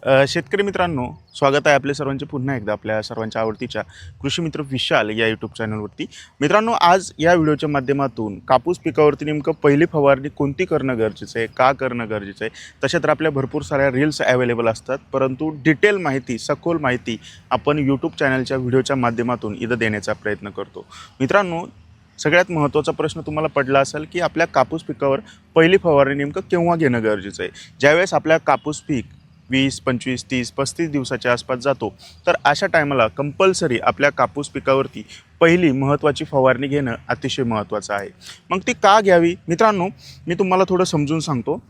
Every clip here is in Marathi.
शेतकरी मित्रांनो, स्वागत आहे आपले सर्वांचे पुन्हा एकदा आपल्या सर्वांच्या आवडतीच्या कृषी मित्र विशाल या यूट्यूब चॅनलवरती. मित्रांनो, आज या व्हिडिओच्या माध्यमातून कापूस पिकावरती नेमकं पहिली फवारणी कोणती करणं गरजेचं आहे, का करणं गरजेचं आहे, तशा तर आपल्या भरपूर साऱ्या रील्स अवेलेबल असतात, परंतु डिटेल माहिती, सखोल माहिती आपण यूट्यूब चॅनलच्या व्हिडिओच्या माध्यमातून इथं देण्याचा प्रयत्न करतो. मित्रांनो, सगळ्यात महत्त्वाचा प्रश्न तुम्हाला पडला असेल की आपल्या कापूस पिकावर पहिली फवारणी नेमकं केव्हा घेणं गरजेचं आहे. ज्यावेळेस आपल्या कापूस पीक 20, 25, 30, 35 दिवसाच्या आसपास जातो, तर अशा टायमाला कंपल्सरी आपल्या कापूस पिकावरती पहिली महत्त्वाची फवारणी घेणं अतिशय महत्त्वाचं आहे. मग ती का घ्यावी? मित्रांनो, मी तुम्हाला थोडं समजून सांगतो.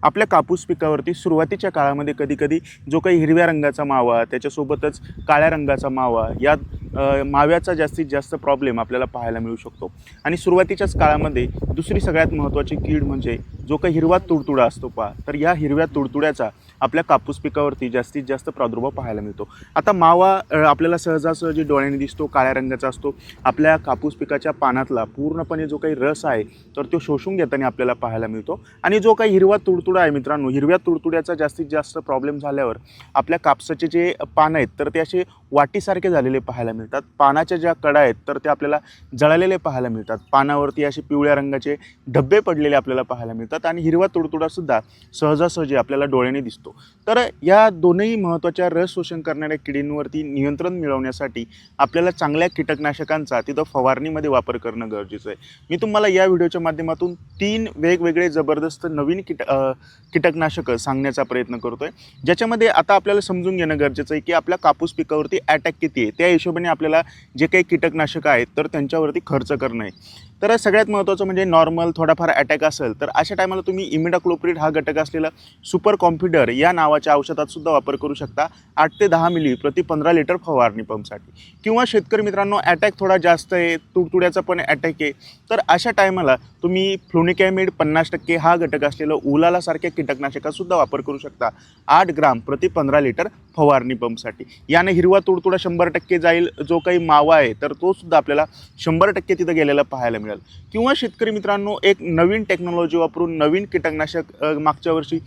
आपल्या कापूस पिकावरती सुरुवातीच्या काळामध्ये कधीकधी जो काही हिरव्या रंगाचा मावा, त्याच्यासोबतच काळ्या रंगाचा मावा, या माव्याचा जास्तीत जास्त प्रॉब्लेम आपल्याला पाहायला मिळू शकतो. आणि सुरुवातीच्याच काळामध्ये दुसरी सगळ्यात महत्त्वाची कीड म्हणजे जो काही हिरवा तुडतुडा असतो तर या हिरव्या तुडतुड्याचा आपल्या कापूस पिकावरती जास्तीत जास्त प्रादुर्भाव पाहायला मिळतो. आता मावा आपल्याला सहजासहजी डोळ्याने दिसतो, काळ्या रंगाचा असतो. आपल्या कापूस पिकाच्या पानातला पूर्णपणे जो काही रस आहे तर तो शोषून घेताना आपल्याला पाहायला मिळतो. आणि जो काही हिरवा तुडतुडा आहे मित्रांनो, हिरव्या तुडतुड्याचा जास्तीत जास्त प्रॉब्लेम झाल्यावर आपल्या कापसाचे जे पान आहेत तर ते असे वाटीसारखे झालेले पाहायला मिळतात. पानाच्या ज्या कडा आहेत तर ते आपल्याला जळालेले पाहायला मिळतात. पानावरती असे पिवळ्या रंगाचे धब्बे पडलेले आपल्याला पाहायला मिळतात आणि हिरवा तुडतुडासुद्धा सहजासहजी आपल्याला डोळ्याने दिसतो. तर या दोनही महत्त्वाच्या रस शोषण करणाऱ्या किडींवरती नियंत्रण मिळवण्यासाठी आपल्याला चांगल्या कीटकनाशकांचा तिथं फवारणीमध्ये वापर करणं गरजेचं आहे. मी तुम्हाला या व्हिडिओच्या माध्यमातून 3 वेगवेगळे जबरदस्त नवीन कीटकनाशकं सांगण्याचा प्रयत्न करतो आहे, ज्याच्यामध्ये आता आपल्याला समजून घेणं गरजेचं आहे की आपल्या कापूस पिकावरती अटॅक किती आहे. त्या हिशोबाने आपल्याला जे काही कीटकनाशकं आहेत तर त्यांच्यावरती खर्च करणं आहे. तर सगळ्यात महत्त्वाचं म्हणजे नॉर्मल थोडाफार अटॅक असेल तर अशा टायमाला तुम्ही इमिडाक्लोप्रिड हा घटक असलेला सुपर कॉम्प्युटर या नावाच्या औषधात सुद्धा वापर करू शकता 8 ते 10 मिली प्रति 15 लिटर फवारणी पंपसाठी. किंवा शेतकरी मित्रांनो, अटॅक थोडा जास्त आहे, तुडतुड्याचा पण अटॅक आहे, तर अशा टायमाला तुम्ही फ्लुनिकॅमिड 50% हा घटक असलेलं उलाला सारख्या कीटकनाशकासुद्धा वापर करू शकता 8 ग्राम प्रति 15 लिटर फवारणी पंपसाठी. याने हिरवा तुडतुडा 100% जाईल. जो काही मावा आहे तर तो सुद्धा आपल्याला 100% तिथं गेलेला पाहायला मिळेल. किंवा शेतकरी मित्रांनो, एक नवीन टेक्नॉलॉजी वापरून नवीन कीटकनाशक मागच्या वर्षी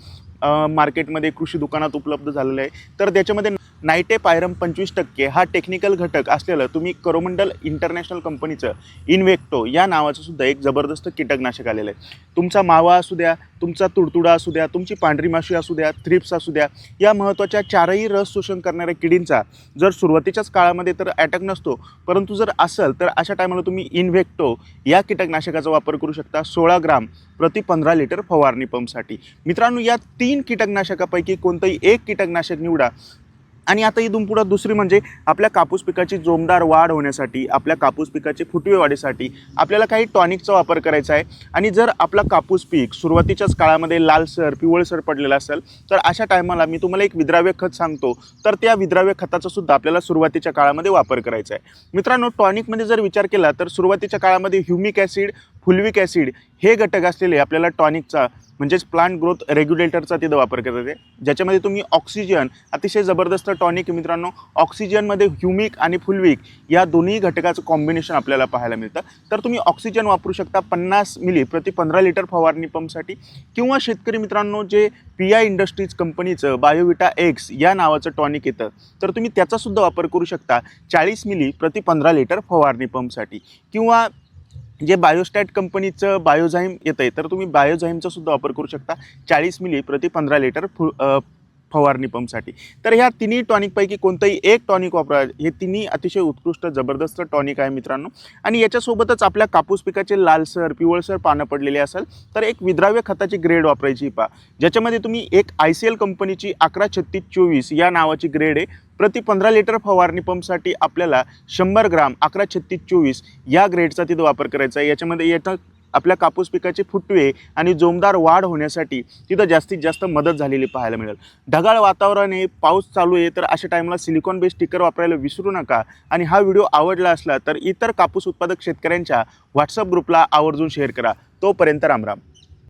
मार्केटमध्ये कृषी दुकानात उपलब्ध झालेलं आहे. तर त्याच्यामध्ये नायटेपायरम 25% हा टेक्निकल घटक असलेलं तुम्ही कोरोमंडल इंटरनॅशनल कंपनीचं इन्व्हेक्टो या नावाचं सुद्धा एक जबरदस्त कीटकनाशक आलेलं आहे. तुमचा मावा असू द्या, तुमचा तुडतुडा असू द्या, तुमची पांढरी माशी असू द्या, थ्रिप्स असू द्या, या महत्त्वाच्या 4ही रस शोषण करणाऱ्या किडींचा जर सुरुवातीच्याच काळामध्ये तर अटॅक नसतो, परंतु जर असेल तर अशा टायमाला तुम्ही इन्व्हेक्टो या कीटकनाशकाचा वापर करू शकता 16 ग्राम प्रति 15 लिटर फवारणी पंपसाठी. मित्रांनो, या 3 कीटकनाशकापैकी कोणतंही एक कीटकनाशक निवडा. आणि आता इथून पुढं दुसरी म्हणजे आपल्या कापूस पिकाची जोमदार वाढ होण्यासाठी, आपल्या कापूस पिकाचे फुटवे वाढीसाठी आपल्याला काही टॉनिकचा वापर करायचा आहे. आणि जर आपला कापूस पीक सुरुवातीच्याच काळामध्ये लालसर पिवळसर पडलेला असेल तर अशा टायमाला मी तुम्हाला एक विद्राव्य खत सांगतो, तर त्या विद्राव्य खताचा सुद्धा आपल्याला सुरुवातीच्या काळामध्ये वापर करायचा आहे. मित्रांनो, टॉनिकमध्ये जर विचार केला तर सुरुवातीच्या काळामध्ये ह्युमिक ॲसिड, फुल्विक ॲसिड हे घटक असलेले आपल्याला टॉनिकचा म्हणजेच प्लांट ग्रोथ रेग्युलेटरचा तिथं वापर करत आहे, ज्याच्यामध्ये तुम्ही ऑक्सिजन, अतिशय जबरदस्त टॉनिक मित्रांनो, ऑक्सिजनमध्ये ह्युमिक आणि फुल्विक या दोन्ही घटकाचं कॉम्बिनेशन आपल्याला पाहायला मिळतं. तर तुम्ही ऑक्सिजन वापरू शकता 50 मिली प्रति 15 लिटर फवारणी पंपसाठी. किंवा शेतकरी मित्रांनो, जे PI इंडस्ट्रीज कंपनीचं बायोविटा एक्स या नावाचं टॉनिक येतं तर तुम्ही त्याचासुद्धा वापर करू शकता 40 मिली प्रति 15 लिटर फवारणी पंपसाठी. किंवा जे बायोस्टॅट कंपनीचं बायोझाईम येतं आहे तर तुम्ही बायोझाईमचा सुद्धा वापर करू शकता 40 मिली प्रति 15 लिटर फवारणी पंपसाठी. तर ह्या तिन्ही टॉनिकपैकी कोणतंही एक टॉनिक वापरा. हे तिन्ही अतिशय उत्कृष्ट जबरदस्त टॉनिक आहे मित्रांनो. आणि याच्यासोबतच आपल्या कापूस पिकाचे लालसर पिवळसर पानं पडलेले असेल तर एक विद्राव्य खताची ग्रेड वापरायची ज्याच्यामध्ये तुम्ही एक ICL कंपनीची 113624 या नावाची ग्रेड आहे. प्रति 15 लिटर फवारणी पंपसाठी आपल्याला 100 ग्राम 113624 या ग्रेडचा तिथं वापर करायचा आहे. याच्यामध्ये येतं आपल्या कापूस पिकाचे फुटवे आणि जोमदार वाढ होण्यासाठी तिथं जास्तीत जास्त मदत झालेली पाहायला मिळेल. ढगाळ वातावरण आहे, पाऊस चालू आहे, तर अशा टायमाला सिलिकॉन बेस स्टिकर वापरायला विसरू नका. आणि हा व्हिडिओ आवडला असला तर इतर कापूस उत्पादक शेतकऱ्यांच्या व्हॉट्सअप ग्रुपला आवर्जून शेअर करा. तोपर्यंत रामराम.